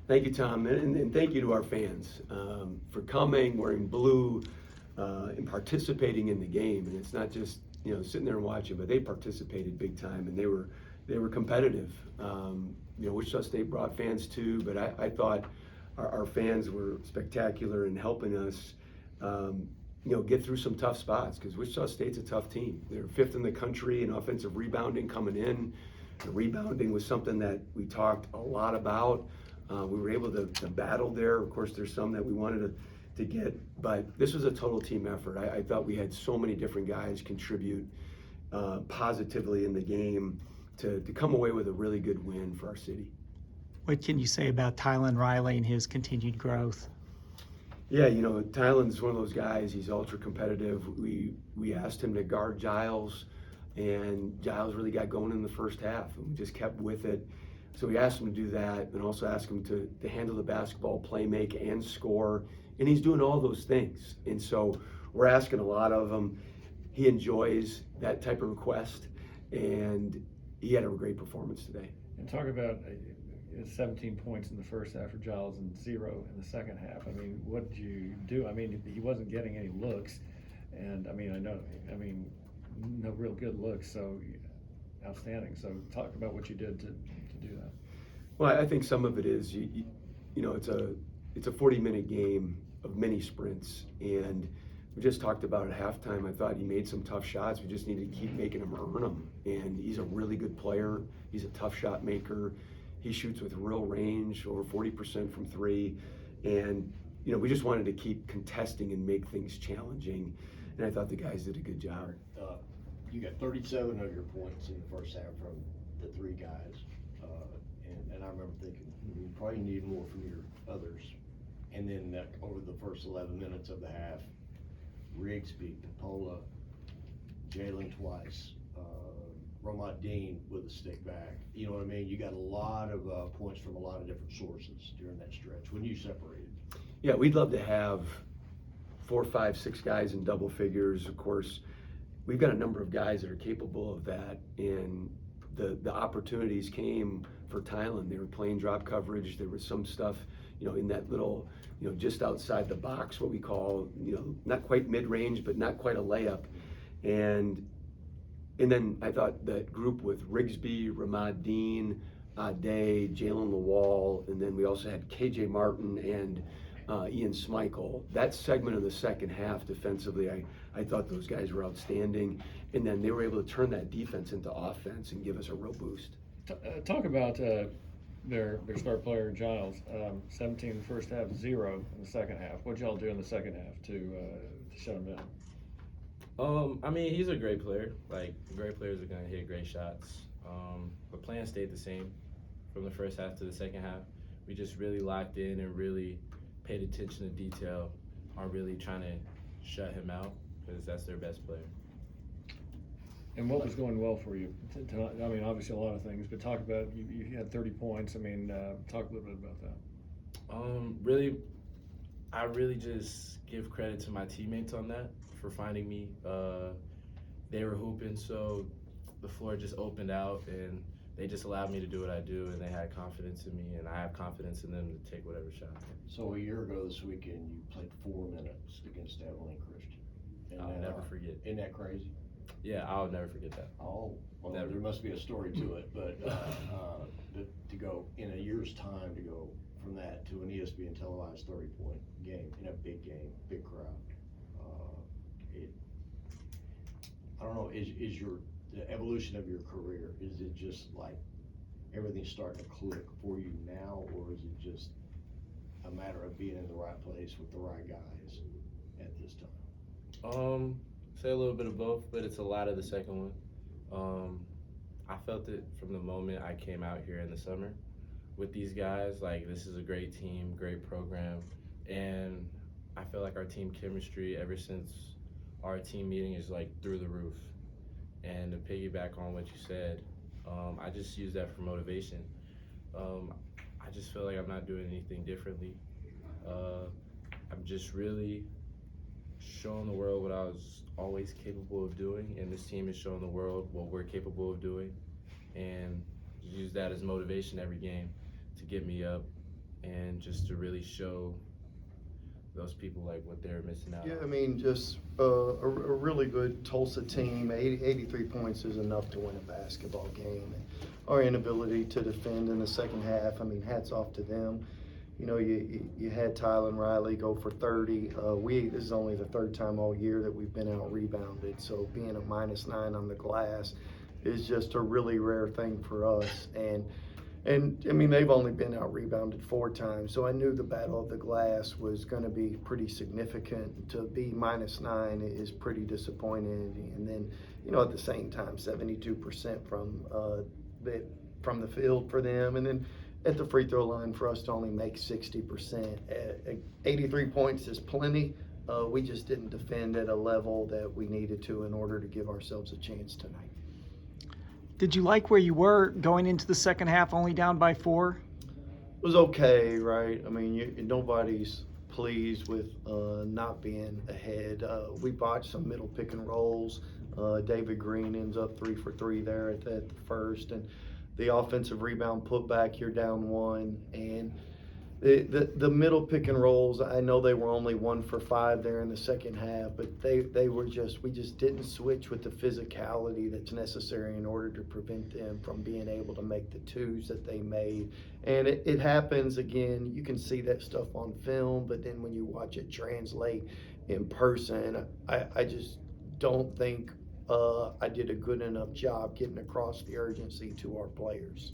Thank you, Tom, and thank you to our fans for coming, wearing blue, and participating in the game. And it's not just sitting there and watching, but they participated big time, and they were competitive. Wichita State brought fans too, but I thought our fans were spectacular in helping us. Get through some tough spots because Wichita State's a tough team. They're fifth in the country in offensive rebounding coming in. The rebounding was something that we talked a lot about. We were able to battle there. Of course, there's some that we wanted to get, but this was a total team effort. I thought we had so many different guys contribute positively in the game to come away with a really good win for our city. What can you say about Tylen Riley and his continued growth? Yeah, Tylen's one of those guys. He's ultra competitive. We asked him to guard Giles, and Giles really got going in the first half, and we just kept with it. So we asked him to do that, and also asked him to handle the basketball, play make, and score, and he's doing all those things. And so we're asking a lot of him. He enjoys that type of request, and he had a great performance today. And talk about 17 points in the first half for Giles and 0 in the second half. I mean, what did you do? I mean, he wasn't getting any looks, and no real good looks, so outstanding. So talk about what you did to do that. Well, I think some of it is it's a 40-minute game of mini sprints, and we just talked about at halftime. I thought he made some tough shots. We just needed to keep making him earn them, and he's a really good player. He's a tough shot maker. He shoots with real range, over 40% from three, and we just wanted to keep contesting and make things challenging, and I thought the guys did a good job. You got 37 of your points in the first half from the three guys, and I remember thinking you probably need more from your others. And then over the first 11 minutes of the half, Rigsby, Pola, Jalen twice, Romadine with a stick back. You know what I mean? You got a lot of points from a lot of different sources during that stretch when you separated. Yeah, we'd love to have 4, 5, 6 guys in double figures. Of course, we've got a number of guys that are capable of that, and the opportunities came for Tylen. They were playing drop coverage. There was some stuff, in that little, just outside the box, what we call, not quite mid-range, but not quite a layup. And then I thought that group with Rigsby, Ramad Dean, Ade, Jalen Lawal, and then we also had KJ Martin and Ian Schmeichel. That segment of the second half defensively, I thought those guys were outstanding. And then they were able to turn that defense into offense and give us a real boost. Talk about their star player, Giles. 17 in the first half, 0 in the second half. What'd y'all do in the second half to shut him down? He's a great player. Like, great players are going to hit great shots. The plan stayed the same from the first half to the second half. We just really locked in and really paid attention to detail on really trying to shut him out because that's their best player. And what was going well for you? Obviously a lot of things, but talk about, you had 30 points. Talk a little bit about that. I really just give credit to my teammates on that for finding me. They were hooping, so the floor just opened out, and they just allowed me to do what I do, and they had confidence in me, and I have confidence in them to take whatever shot. So a year ago this weekend, you played 4 minutes against Abilene Christian. I'll never forget. Isn't that crazy? Yeah, I'll never forget that. Oh, well, Never. there must be a story to it, but to go in a year's time to go from that to an ESPN televised 30-point game in a big game, big crowd. I don't know. Is the evolution of your career? Is it just like everything's starting to click for you now, or is it just a matter of being in the right place with the right guys at this time? Say a little bit of both, but it's a lot of the second one. I felt it from the moment I came out here in the summer with these guys. Like, this is a great team, great program, and I feel like our team chemistry ever since our team meeting is like through the roof. And to piggyback on what you said, I just use that for motivation. I just feel like I'm not doing anything differently. I'm just really showing the world what I was always capable of doing, and this team is showing the world what we're capable of doing, and use that as motivation every game to get me up and just to really show those people like what they're missing out Yeah, I on. mean, just a really good Tulsa team. 83 points is enough to win a basketball game. And our inability to defend in the second half, I mean, hats off to them. You know, you had Tylen Riley go for 30. This is only the third time all year that we've been out rebounded. So being a -9 on the glass is just a really rare thing for us. And I mean, they've only been out rebounded 4 times, so I knew the battle of the glass was going to be pretty significant. To be -9 is pretty disappointing. And then, you know, at the same time, 72% from the field for them, and then at the free throw line for us to only make 60%. 83 points is plenty. We just didn't defend at a level that we needed to in order to give ourselves a chance tonight. Did you like where you were going into the second half, only down by 4? It was okay, right? I mean, nobody's pleased with not being ahead. We botched some middle pick and rolls. David Green ends up 3 for 3 there at the first, and the offensive rebound putback, you're down 1, and the middle pick and rolls, I know they were only 1 for 5 there in the second half, but we just didn't switch with the physicality that's necessary in order to prevent them from being able to make the 2s that they made. And it happens again. You can see that stuff on film, but then when you watch it translate in person, I just don't think I did a good enough job getting across the urgency to our players.